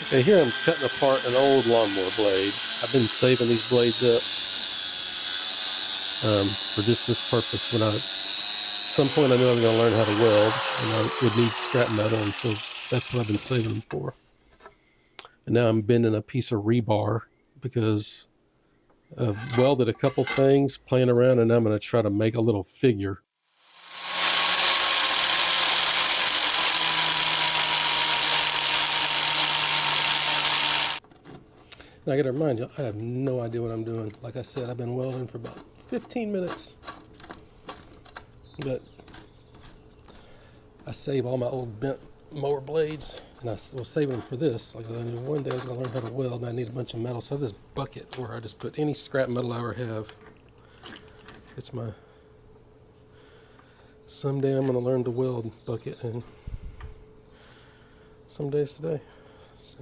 Okay, here I'm cutting apart an old lawnmower blade. I've been saving these blades up for just this purpose. At some point I knew I was going to learn how to weld, and I would need scrap metal, and so that's what I've been saving them for. And now I'm bending a piece of rebar because I've welded a couple things, playing around, and now I'm going to try to make a little figure. Now I got to remind you, I have no idea what I'm doing. Like I said, I've been welding for about 15 minutes. But I save all my old bent mower blades, and I was saving them for this. Like I knew one day I was going to learn how to weld, and I need a bunch of metal. So I have this bucket where I just put any scrap metal I ever have. It's my someday I'm going to learn to weld bucket, and some days today. So.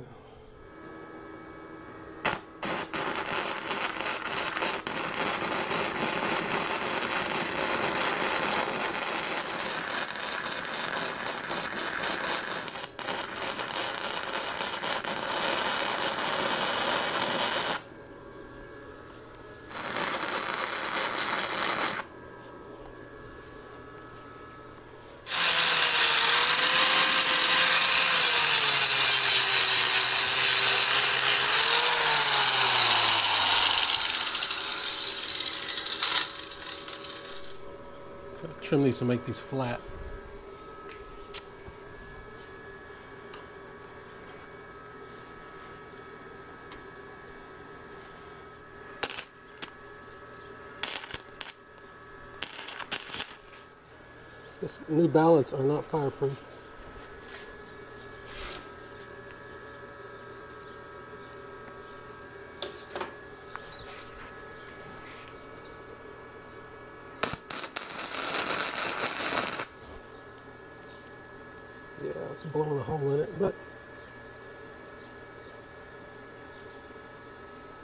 Trim these to make these flat. This New Balance are not fireproof. Yeah, it's blowing a hole in it, but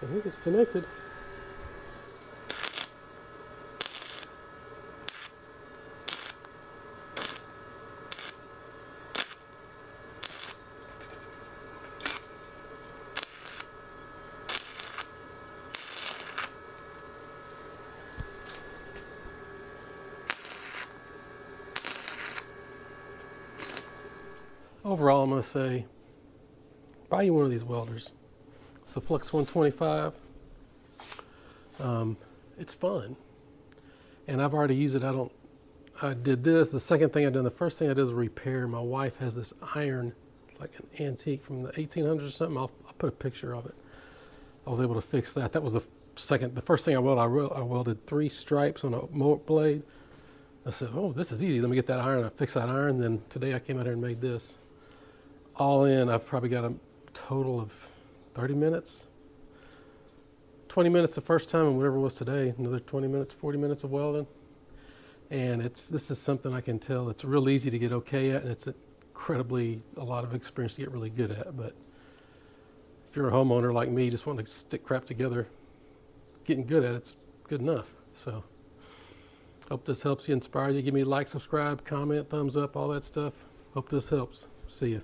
I think it's connected. Overall, I'm going to say, buy you one of these welders. It's the Flux 125. It's fun. And I've already used it. I did this. The second thing I did, the first thing I did is repair. My wife has this iron. It's like an antique from the 1800s or something. I'll put a picture of it. I was able to fix that. That was the first thing I welded. I welded 3 stripes on a mower blade. I said, oh, this is easy. Let me get that iron. I fixed that iron. Then today I came out here and made this. All in, I've probably got a total of 30 minutes. 20 minutes the first time, and whatever it was today, another 20 minutes, 40 minutes of welding. And this is something I can tell it's real easy to get okay at, and it's incredibly a lot of experience to get really good at. But if you're a homeowner like me, just wanting to stick crap together, getting good at it's good enough. So hope this helps you, inspires you. Give me a like, subscribe, comment, thumbs up, all that stuff. Hope this helps. See ya.